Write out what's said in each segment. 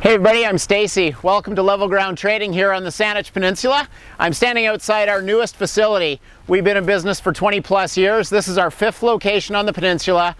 Hey everybody, I'm Stacy. Welcome to Level Ground Trading here on the Saanich Peninsula. I'm standing outside our newest facility. We've been in business for 20 plus years. This is our 5th location on the peninsula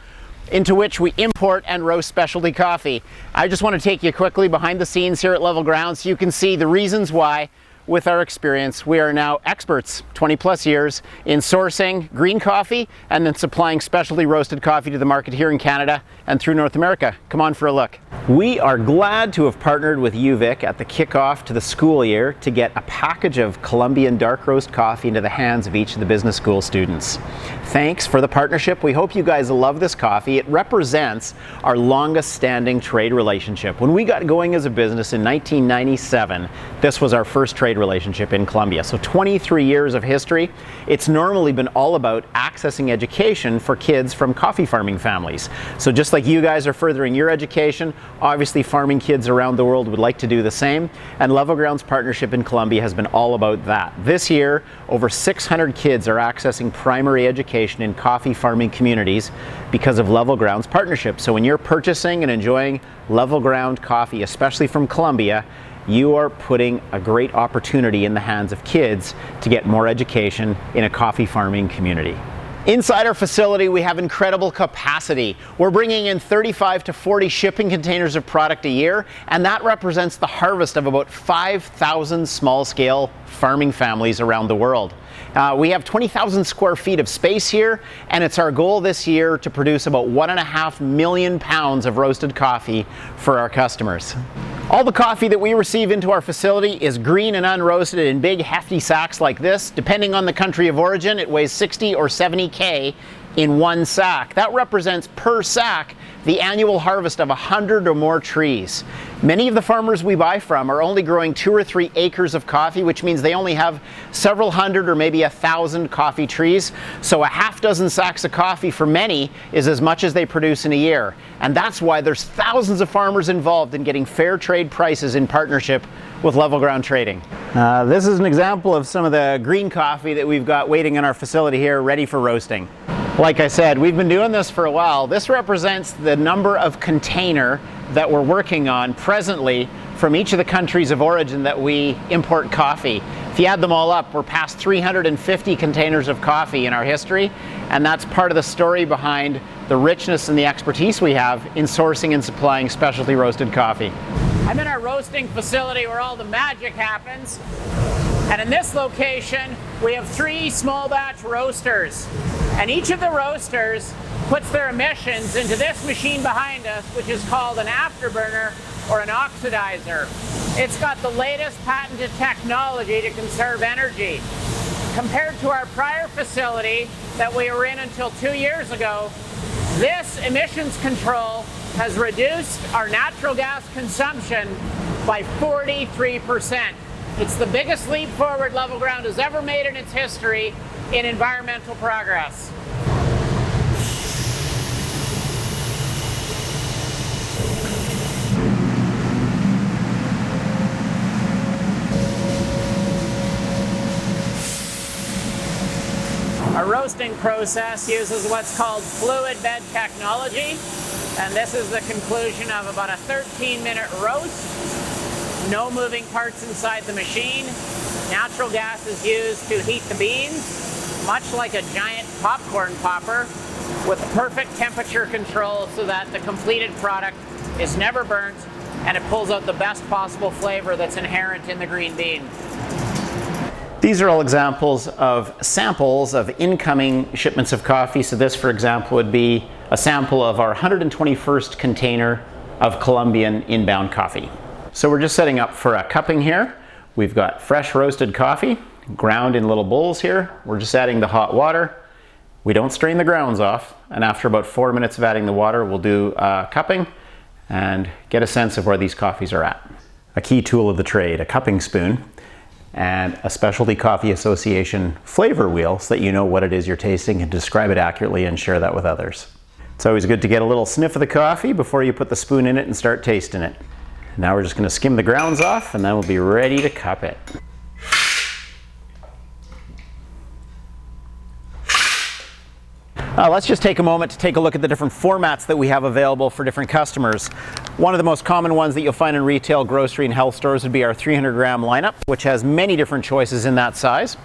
into which we import and roast specialty coffee. I just want to take you quickly behind the scenes here at Level Ground so you can see the reasons why, with our experience, we are now experts, 20 plus years, in sourcing green coffee and then supplying specialty roasted coffee to the market here in Canada and through North America. Come on for a look. We are glad to have partnered with UVic at the kickoff to the school year to get a package of Colombian dark roast coffee into the hands of each of the business school students. Thanks for the partnership. We hope you guys love this coffee. It represents our longest standing trade relationship. When we got going as a business in 1997, this was our first trade relationship in Colombia. So 23 years of history. It's normally been all about accessing education for kids from coffee farming families. So just like you guys are furthering your education, obviously farming kids around the world would like to do the same, and Level Ground's partnership in Colombia has been all about that. This year, over 600 kids are accessing primary education in coffee farming communities because of Level Ground's partnership. So when you're purchasing and enjoying Level Ground coffee, especially from Colombia, you are putting a great opportunity in the hands of kids to get more education in a coffee farming community. Inside our facility, we have incredible capacity. We're bringing in 35 to 40 shipping containers of product a year, and that represents the harvest of about 5,000 small-scale farming families around the world. We have 20,000 square feet of space here, and it's our goal this year to produce about 1.5 million pounds of roasted coffee for our customers. All the coffee that we receive into our facility is green and unroasted in big hefty sacks like this. Depending on the country of origin, it weighs 60 or 70 kg in one sack. That represents per sack the annual harvest of 100 or more trees. Many of the farmers we buy from are only growing 2 or 3 acres of coffee, which means they only have several hundred or maybe 1,000 coffee trees. So a half dozen sacks of coffee for many is as much as they produce in a year. And that's why there's thousands of farmers involved in getting fair trade prices in partnership with Level Ground Trading. This is an example of some of the green coffee that we've got waiting in our facility here, ready for roasting. Like I said, we've been doing this for a while. This represents the number of container that we're working on presently from each of the countries of origin that we import coffee. If you add them all up, we're past 350 containers of coffee in our history, and that's part of the story behind the richness and the expertise we have in sourcing and supplying specialty roasted coffee. I'm in our roasting facility where all the magic happens, and in this location we have 3 small batch roasters. And each of the roasters puts their emissions into this machine behind us, which is called an afterburner or an oxidizer. It's got the latest patented technology to conserve energy. Compared to our prior facility that we were in until 2 years ago, this emissions control has reduced our natural gas consumption by 43%. It's the biggest leap forward Level Ground has ever made in its history in environmental progress. Our roasting process uses what's called fluid bed technology, and this is the conclusion of about a 13-minute roast. No moving parts inside the machine. Natural gas is used to heat the beans, much like a giant popcorn popper, with perfect temperature control so that the completed product is never burnt and it pulls out the best possible flavor that's inherent in the green bean. These are all examples of samples of incoming shipments of coffee. So this, for example, would be a sample of our 121st container of Colombian inbound coffee. So we're just setting up for a cupping here. We've got fresh roasted coffee ground in little bowls here. We're just adding the hot water. We don't strain the grounds off, and after about 4 minutes of adding the water, we'll do cupping and get a sense of where these coffees are at. A key tool of the trade, a cupping spoon, and a Specialty Coffee Association flavor wheel so that you know what it is you're tasting and describe it accurately and share that with others. It's always good to get a little sniff of the coffee before you put the spoon in it and start tasting it. Now we're just going to skim the grounds off, and then we'll be ready to cup it. Let's just take a moment to take a look at the different formats that we have available for different customers. One of the most common ones that you'll find in retail, grocery, and health stores would be our 300-gram lineup, which has many different choices in that size.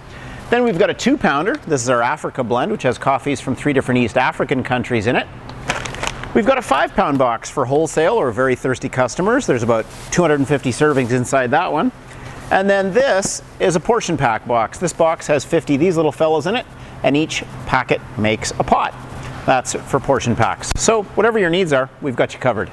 Then we've got a 2-pounder. This is our Africa blend, which has coffees from 3 different East African countries in it. We've got a 5-pound box for wholesale or very thirsty customers. There's about 250 servings inside that one. And then this is a portion pack box. This box has 50 of these little fellows in it, and each packet makes a pot. That's for portion packs. So whatever your needs are, we've got you covered.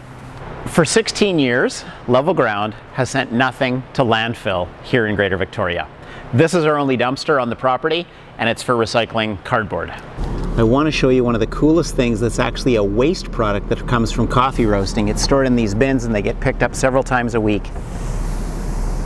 For 16 years, Level Ground has sent nothing to landfill here in Greater Victoria. This is our only dumpster on the property, and it's for recycling cardboard. I want to show you one of the coolest things that's actually a waste product that comes from coffee roasting. It's stored in these bins and they get picked up several times a week.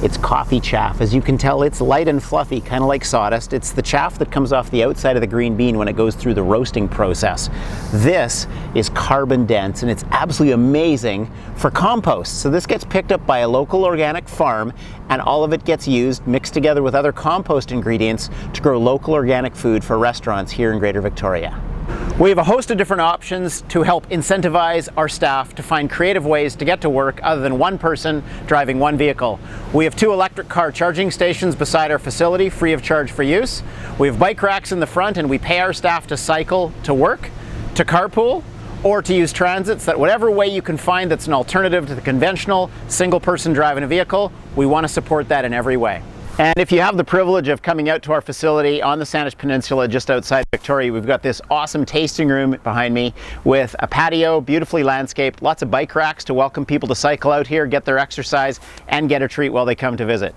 It's coffee chaff. As you can tell, it's light and fluffy, kind of like sawdust. It's the chaff that comes off the outside of the green bean when it goes through the roasting process. This is carbon dense and it's absolutely amazing for compost. So this gets picked up by a local organic farm and all of it gets used, mixed together with other compost ingredients to grow local organic food for restaurants here in Greater Victoria. We have a host of different options to help incentivize our staff to find creative ways to get to work other than one person driving one vehicle. We have 2 electric car charging stations beside our facility, free of charge for use. We have bike racks in the front and we pay our staff to cycle to work, to carpool, or to use transits. That whatever way you can find that's an alternative to the conventional single person driving a vehicle, we want to support that in every way. And if you have the privilege of coming out to our facility on the Saanich Peninsula just outside Victoria, we've got this awesome tasting room behind me with a patio, beautifully landscaped, lots of bike racks to welcome people to cycle out here, get their exercise, and get a treat while they come to visit.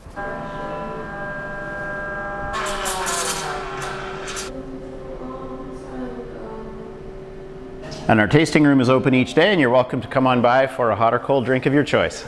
And our tasting room is open each day, and you're welcome to come on by for a hot or cold drink of your choice.